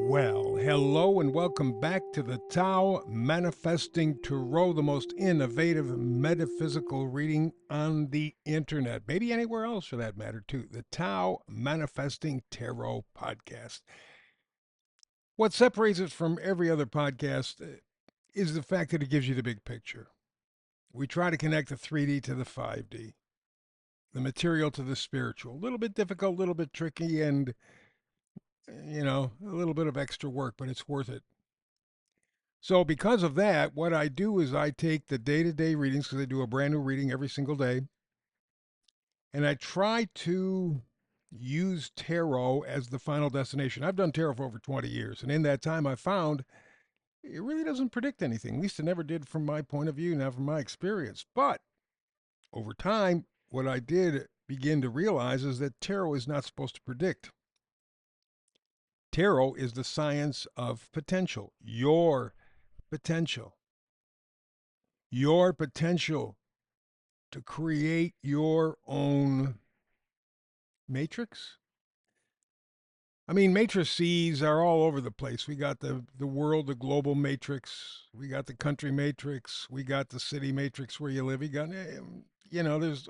Well, hello and welcome back to the Tao Manifesting Tarot, the most innovative metaphysical reading on the internet, maybe anywhere else for that matter, too. The Tao Manifesting Tarot podcast. What separates it from every other podcast is the fact that it gives you the big picture. We try to connect the 3D to the 5D, the material to the spiritual. A little bit difficult, a little bit tricky, and, a little bit of extra work, but it's worth it. So, because of that, what I do is I take the day to day readings because I do a brand new reading every single day, and I try to use tarot as the final destination. I've done tarot for over 20 years, and in that time, I found it really doesn't predict anything. At least it never did from my point of view, now from my experience. But over time, what I did begin to realize is that tarot is not supposed to predict. Tarot is the science of potential, potential, your potential to create your own matrix. I mean, matrices are all over the place. We got the world, the global matrix. We got the country matrix. We got the city matrix where you live. You got, there's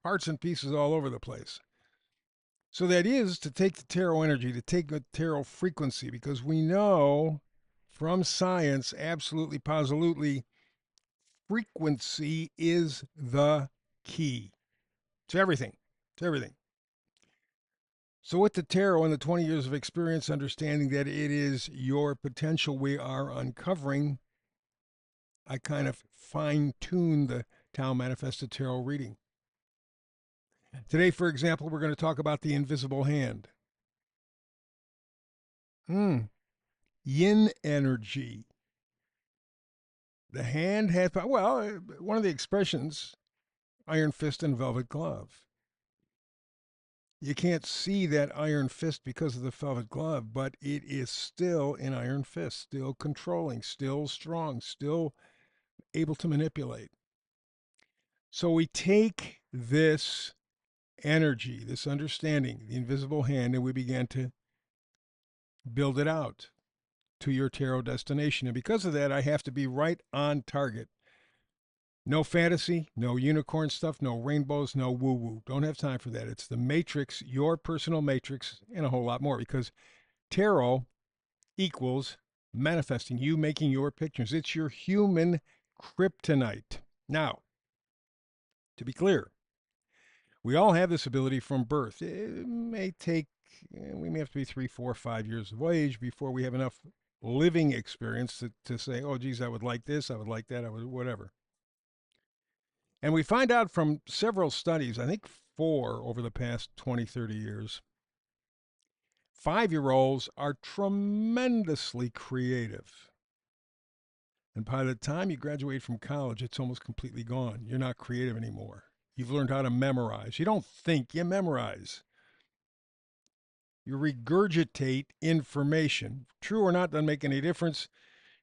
parts and pieces all over the place. So that is to take the tarot energy, to take the tarot frequency, because we know from science, absolutely, positively, frequency is the key to everything. To everything. So, with the tarot and the 20 years of experience, understanding that it is your potential we are uncovering, I kind of fine tune the Tao Manifested Tarot reading. Today, for example, we're going to talk about the invisible hand. Yin energy. The hand has, well, one of the expressions, iron fist and velvet glove. You can't see that iron fist because of the velvet glove, but it is still an iron fist, still controlling, still strong, still able to manipulate. So we take this energy, this understanding, the invisible hand, and we begin to build it out to your tarot destination. And because of that, I have to be right on target. No fantasy, no unicorn stuff, no rainbows, no woo woo. Don't have time for that. It's the matrix, your personal matrix, and a whole lot more because tarot equals manifesting, you making your pictures. It's your human kryptonite. Now, to be clear, we all have this ability from birth. It may take, we may have to be 3, 4, 5 years of age before we have enough living experience to say, oh, geez, I would like this, I would like that, I would whatever. And we find out from several studies, I think 4 over the past 20, 30 years, 5-year-olds are tremendously creative. And by the time you graduate from college, it's almost completely gone. You're not creative anymore. You've learned how to memorize. You don't think, you memorize. You regurgitate information. True or not, doesn't make any difference.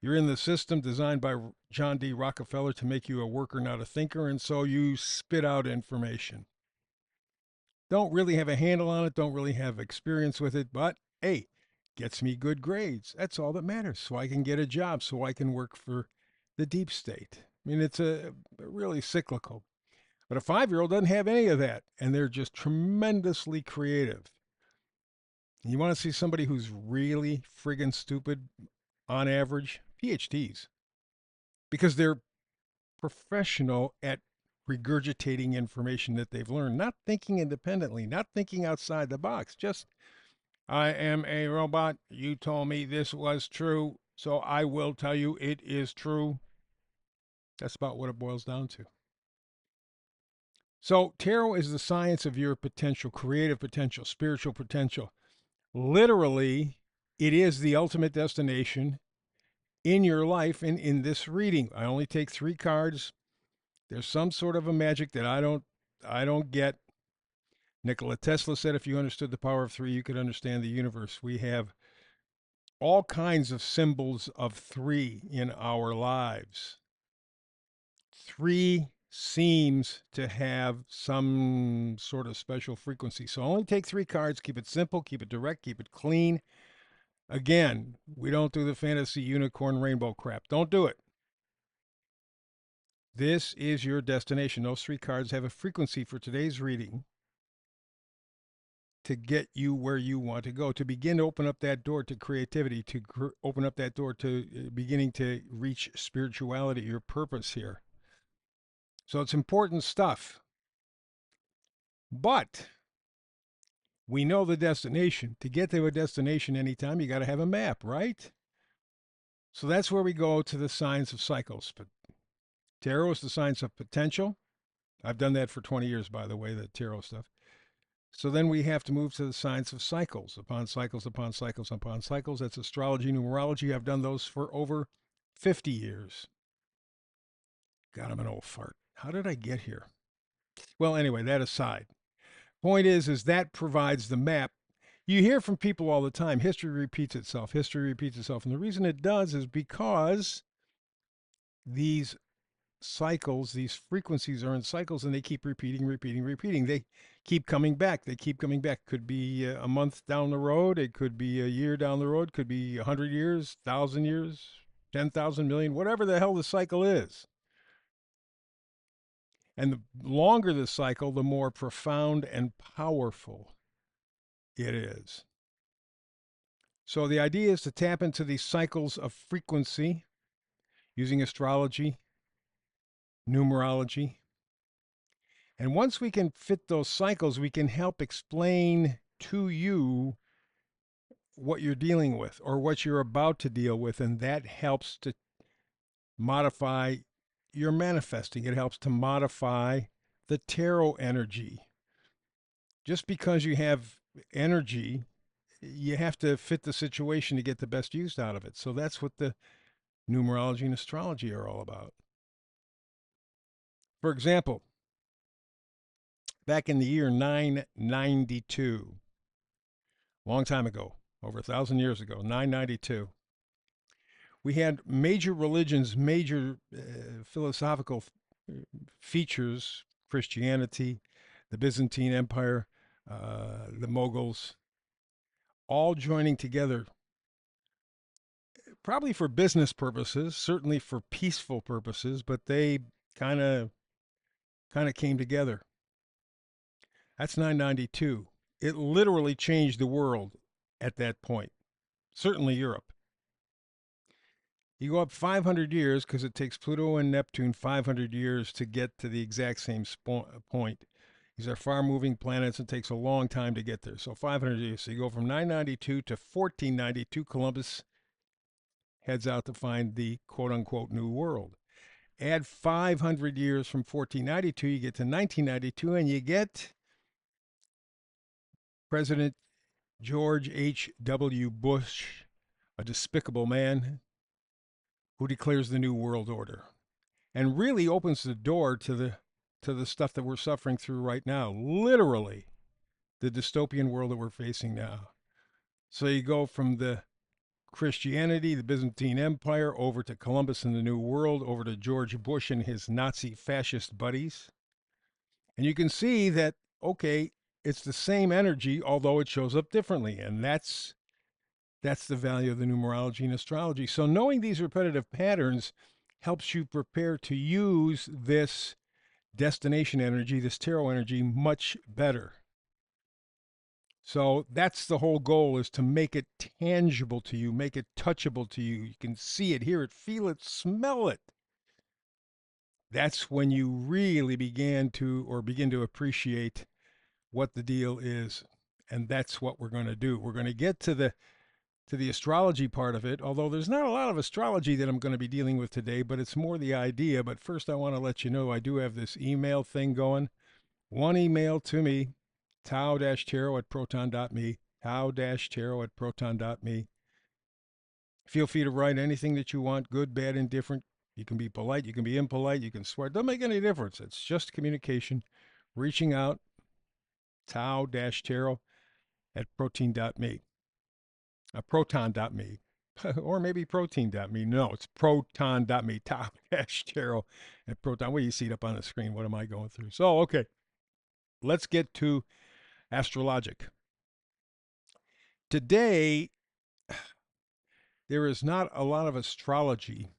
You're in the system designed by John D. Rockefeller to make you a worker, not a thinker, and so you spit out information. Don't really have a handle on it, don't really have experience with it, but hey, gets me good grades. That's all that matters. So I can get a job, so I can work for the deep state. I mean, it's a really cyclical. But a 5-year-old doesn't have any of that, and they're just tremendously creative. You want to see somebody who's really friggin' stupid on average? PhDs. Because they're professional at regurgitating information that they've learned, not thinking independently, not thinking outside the box. Just, I am a robot. You told me this was true, so I will tell you it is true. That's about what it boils down to. So, tarot is the science of your potential, creative potential, spiritual potential. Literally, it is the ultimate destination in your life and in this reading. I only take 3 cards. There's some sort of a magic that I don't get. Nikola Tesla said if you understood the power of 3, you could understand the universe. We have all kinds of symbols of 3 in our lives. 3 seems to have some sort of special frequency. So only take 3 cards, keep it simple, keep it direct, keep it clean. Again, we don't do the fantasy unicorn rainbow crap. Don't do it. This is your destination. Those three cards have a frequency for today's reading to get you where you want to go, to begin to open up that door to creativity, to open up that door to beginning to reach spirituality, your purpose here. So it's important stuff. But we know the destination. To get to a destination anytime, you got to have a map, right? So that's where we go to the signs of cycles. But tarot is the science of potential. I've done that for 20 years, by the way, the tarot stuff. So then we have to move to the science of cycles, upon cycles, upon cycles, upon cycles. That's astrology, numerology. I've done those for over 50 years. God, I'm an old fart. How did I get here? Well, anyway, that aside. Point is that provides the map. You hear from people all the time, history repeats itself, history repeats itself. And the reason it does is because these cycles, these frequencies are in cycles and they keep repeating. They keep coming back. They keep coming back. Could be a month down the road. It could be a year down the road. Could be 100 years, 1,000 years, 10,000 million, whatever the hell the cycle is. And the longer the cycle, the more profound and powerful it is. So the idea is to tap into these cycles of frequency using astrology, numerology. And once we can fit those cycles, we can help explain to you what you're dealing with or what you're about to deal with. And that helps to modify your manifesting. It helps to modify the tarot energy. Just because you have energy, you have to fit the situation to get the best use out of it. So that's what the numerology and astrology are all about. For example, back in the year 992, long time ago, over 1,000 years ago, 992, we had major religions, major philosophical features, Christianity, the Byzantine Empire, the Mughals, all joining together, probably for business purposes, certainly for peaceful purposes, but they kind of came together. That's 992. It literally changed the world at that point, certainly Europe. You go up 500 years because it takes Pluto and Neptune 500 years to get to the exact same point. These are far moving planets. It takes a long time to get there. So 500 years. So you go from 992 to 1492. Columbus heads out to find the quote unquote new world. Add 500 years from 1492, you get to 1992, and you get President George H.W. Bush, a despicable man who declares the New World Order and really opens the door to the stuff that we're suffering through right now. Literally, the dystopian world that we're facing now. So you go from the Christianity, the Byzantine Empire, over to Columbus and the New World, over to George Bush and his Nazi fascist buddies. And you can see that, okay, it's the same energy, although it shows up differently. And that's the value of the numerology and astrology. So knowing these repetitive patterns helps you prepare to use this destination energy, this tarot energy, much better. So that's the whole goal, is to make it tangible to you, make it touchable to you. You can see it, hear it, feel it, smell it. That's when you really begin to appreciate what the deal is. And that's what we're going to do. We're going to get to the astrology part of it, although there's not a lot of astrology that I'm going to be dealing with today, but it's more the idea. But first, I want to let you know I do have this email thing going. One email to me, tao-tarot@proton.me, tao-tarot@proton.me. Feel free to write anything that you want, good, bad, indifferent. You can be polite, you can be impolite, you can swear. It doesn't make any difference. It's just communication, reaching out, tao-tarot@proton.me. Proton.me. Or maybe protein.me. No, it's proton.me. Tao-tarot@proton. Well, you see it up on the screen. What am I going through? So, okay. Let's get to astrologic. Today, there is not a lot of astrology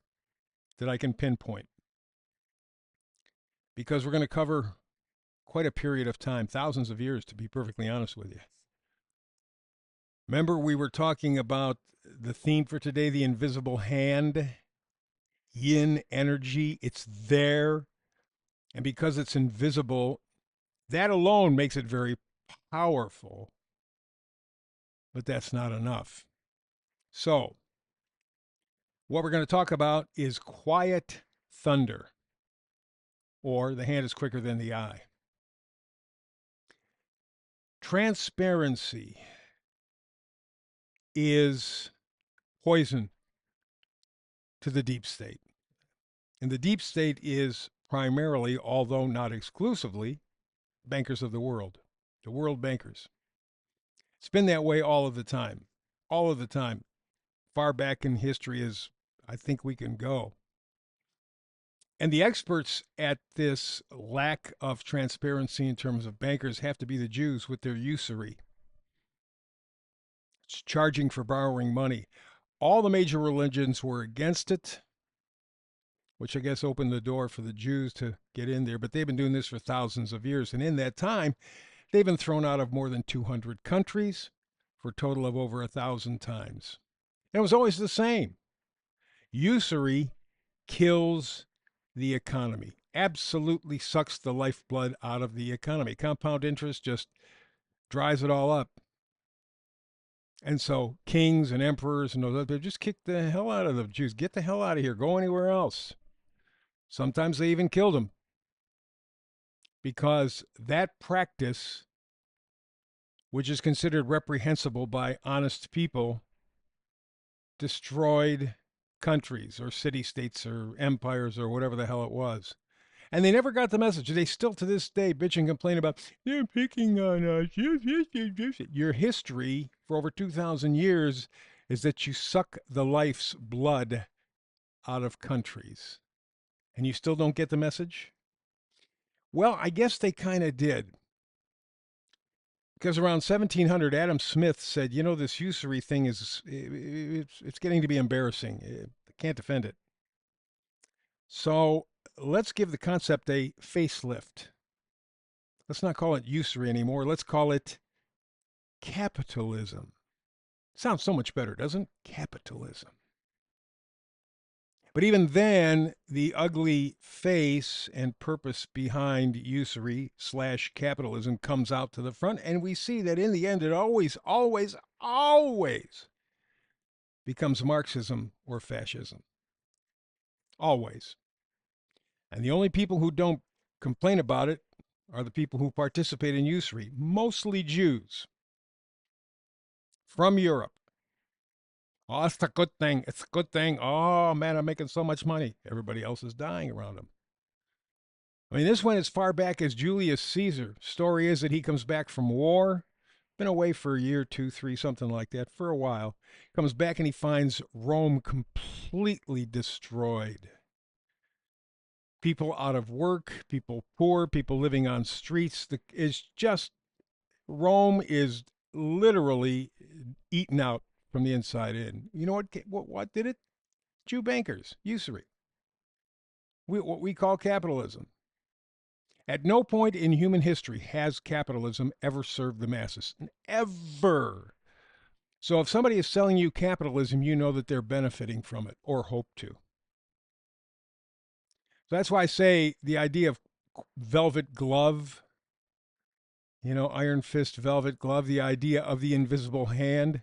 that I can pinpoint because we're going to cover quite a period of time, thousands of years, to be perfectly honest with you. Remember, we were talking about the theme for today, the invisible hand, yin energy. It's there. And because it's invisible, that alone makes it very powerful. But that's not enough. So, what we're going to talk about is quiet thunder, or the hand is quicker than the eye. Transparency is poison to the deep state. And the deep state is primarily, although not exclusively, bankers of the world bankers. It's been that way all of the time, far back in history as I think we can go. And the experts at this lack of transparency in terms of bankers have to be the Jews with their usury. It's charging for borrowing money. All the major religions were against it, which I guess opened the door for the Jews to get in there. But they've been doing this for thousands of years. And in that time, they've been thrown out of more than 200 countries for a total of over 1,000 times. And it was always the same. Usury kills the economy, absolutely sucks the lifeblood out of the economy. Compound interest just dries it all up. And so kings and emperors and those others just kicked the hell out of the Jews. Get the hell out of here. Go anywhere else. Sometimes they even killed them because that practice, which is considered reprehensible by honest people, destroyed countries or city-states or empires or whatever the hell it was. And they never got the message. They still, to this day, bitch and complain about, they're picking on us. Your history for over 2,000 years is that you suck the life's blood out of countries. And you still don't get the message? Well, I guess they kind of did. Because around 1700, Adam Smith said, you know, this usury thing it's getting to be embarrassing. I can't defend it. So let's give the concept a facelift. Let's not call it usury anymore. Let's call it capitalism. Sounds so much better, doesn't it? Capitalism. But even then, the ugly face and purpose behind usury / capitalism comes out to the front, and we see that in the end, it always becomes Marxism or fascism. Always. And the only people who don't complain about it are the people who participate in usury, mostly Jews from Europe. Oh, it's a good thing. It's a good thing. Oh, man, I'm making so much money. Everybody else is dying around them. I mean, this went as far back as Julius Caesar. Story is that he comes back from war, been away for a year, 2, 3, something like that, for a while. Comes back and he finds Rome completely destroyed. People out of work, people poor, people living on streets. Rome is literally eaten out from the inside in. You know what did it? Jew bankers, usury. What we call capitalism. At no point in human history has capitalism ever served the masses. Ever. So if somebody is selling you capitalism, you know that they're benefiting from it or hope to. So that's why I say the idea of velvet glove, iron fist, velvet glove, the idea of the invisible hand.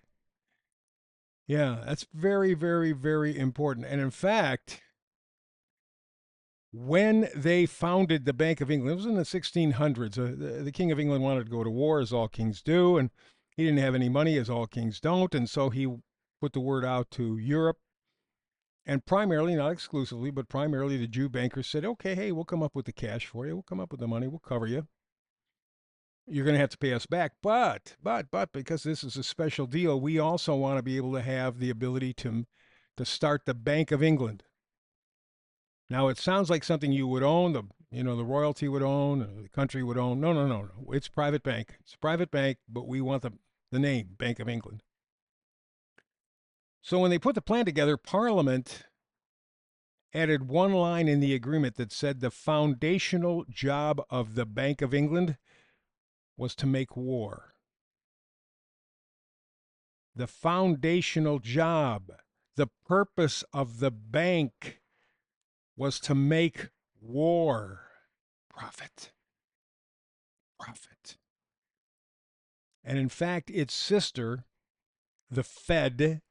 Yeah, that's very, very, very important. And in fact, when they founded the Bank of England, it was in the 1600s. The King of England wanted to go to war, as all kings do, and he didn't have any money, as all kings don't. And so he put the word out to Europe. And primarily, not exclusively, but primarily the Jew bankers said, okay, hey, we'll come up with the cash for you. We'll come up with the money. We'll cover you. You're going to have to pay us back. But, because this is a special deal, we also want to be able to have the ability to start the Bank of England. Now, it sounds like something you would own, the royalty would own, the country would own. No. It's private bank. It's a private bank, but we want the name Bank of England. So when they put the plan together, Parliament added one line in the agreement that said the foundational job of the Bank of England was to make war. The foundational job, the purpose of the bank was to make war. Profit. Profit. And in fact, its sister, the Fed,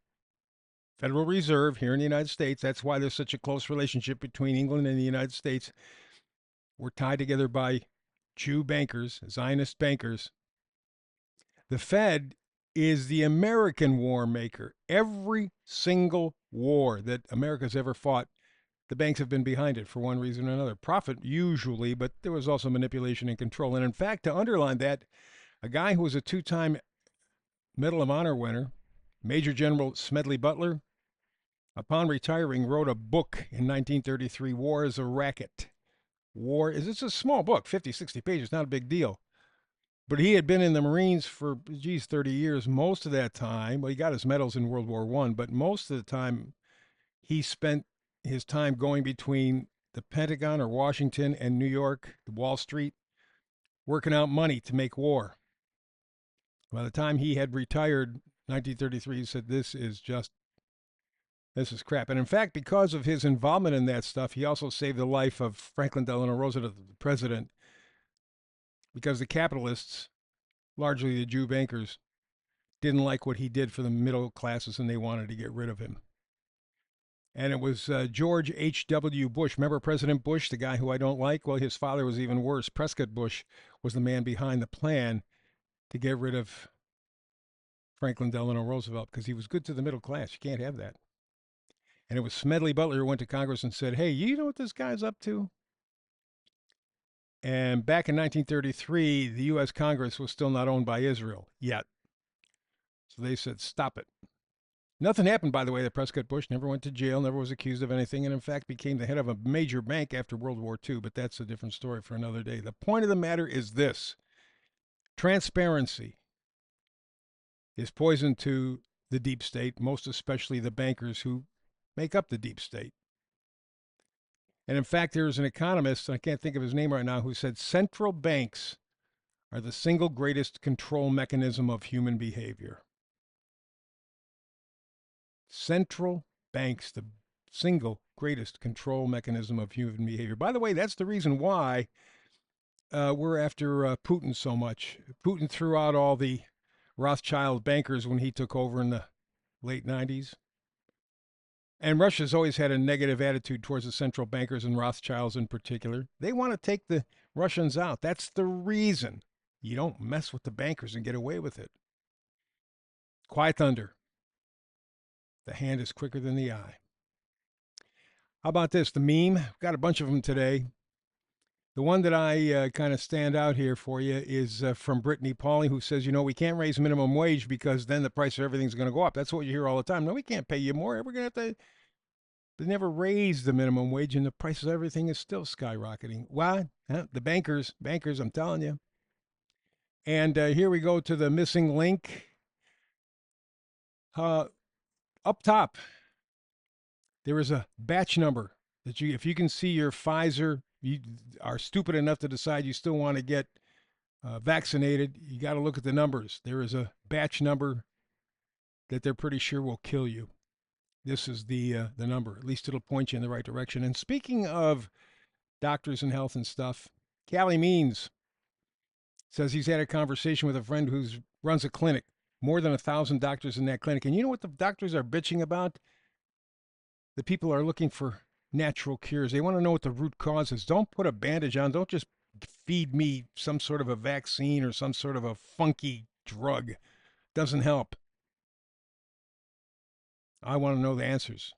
Federal Reserve here in the United States, that's why there's such a close relationship between England and the United States. We're tied together by Jew bankers, Zionist bankers. The Fed is the American war maker. Every single war that America's ever fought, the banks have been behind it for one reason or another. Profit, usually, but there was also manipulation and control. And in fact, to underline that, a guy who was a two-time Medal of Honor winner, Major General Smedley Butler, upon retiring, wrote a book in 1933, War is a Racket. War is, it's a small book, 50, 60 pages, not a big deal. But he had been in the Marines for, 30 years. Most of that time, well, he got his medals in World War I, but most of the time he spent his time going between the Pentagon or Washington and New York, Wall Street, working out money to make war. By the time he had retired, 1933, he said, this is crap. And in fact, because of his involvement in that stuff, he also saved the life of Franklin Delano Roosevelt, the president, because the capitalists, largely the Jew bankers, didn't like what he did for the middle classes and they wanted to get rid of him. And it was George H.W. Bush. Remember President Bush, the guy who I don't like? Well, his father was even worse. Prescott Bush was the man behind the plan to get rid of Franklin Delano Roosevelt because he was good to the middle class. You can't have that. And it was Smedley Butler who went to Congress and said, hey, you know what this guy's up to? And back in 1933, the U.S. Congress was still not owned by Israel yet. So they said, stop it. Nothing happened, by the way, that Prescott Bush never went to jail, never was accused of anything, and in fact became the head of a major bank after World War II, but that's a different story for another day. The point of the matter is this. Transparency is poison to the deep state, most especially the bankers who make up the deep state. And in fact, there's an economist, and I can't think of his name right now, who said central banks are the single greatest control mechanism of human behavior. Central banks, the single greatest control mechanism of human behavior. By the way, that's the reason why we're after Putin so much. Putin threw out all the Rothschild bankers when he took over in the late 90s. And Russia's always had a negative attitude towards the central bankers and Rothschilds in particular. They want to take the Russians out. That's the reason. You don't mess with the bankers and get away with it. Quiet thunder. The hand is quicker than the eye. How about this? The meme. I've got a bunch of them today. The one that I kind of stand out here for you is from Brittany Pauly, who says, we can't raise minimum wage because then the price of everything's going to go up. That's what you hear all the time. No, we can't pay you more. We're going to have to. They never raise the minimum wage, and the price of everything is still skyrocketing. Why? The bankers, I'm telling you. And here we go to the missing link. Up top, there is a batch number that if you can see your Pfizer, you are stupid enough to decide you still want to get vaccinated, you got to look at the numbers. There is a batch number that they're pretty sure will kill you. This is the number. At least it'll point you in the right direction. And speaking of doctors and health and stuff, Callie Means says he's had a conversation with a friend who runs a clinic. More than 1,000 doctors in that clinic. And you know what the doctors are bitching about? The people are looking for natural cures. They want to know what the root cause is. Don't put a bandage on. Don't just feed me some sort of a vaccine or some sort of a funky drug. Doesn't help. I want to know the answers.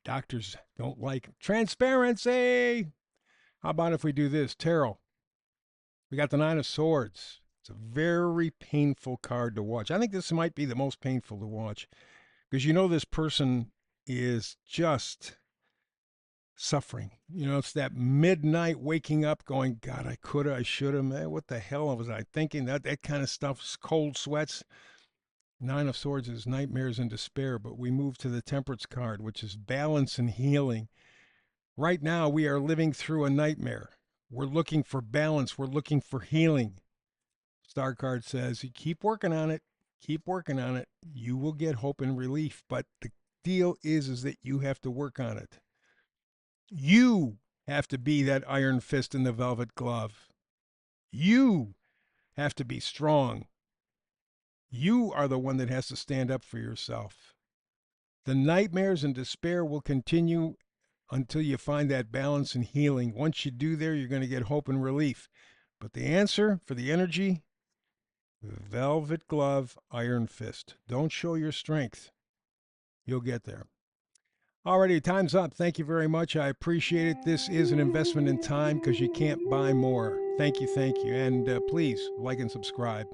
Doctors don't like transparency. How about if we do this? Tarot. We got the Nine of Swords. It's a very painful card to watch. I think this might be the most painful to watch because this person is just suffering. It's that midnight waking up going, God, I coulda, I shoulda, man, what the hell was I thinking? That kind of stuff, cold sweats. Nine of Swords is nightmares and despair, but we move to the Temperance card, which is balance and healing. Right now, we are living through a nightmare. We're looking for balance. We're looking for healing. Star card says, you keep working on it. Keep working on it. You will get hope and relief. But the deal is that you have to work on it. You have to be that iron fist in the velvet glove. You have to be strong. You are the one that has to stand up for yourself. The nightmares and despair will continue until you find that balance and healing. Once you do there, you're going to get hope and relief. But the answer for the energy, velvet glove, iron fist. Don't show your strength. You'll get there. Alrighty, time's up. Thank you very much. I appreciate it. This is an investment in time because you can't buy more. Thank you, thank you. And please like and subscribe.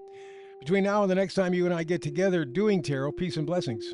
Between now and the next time you and I get together doing tarot, peace and blessings.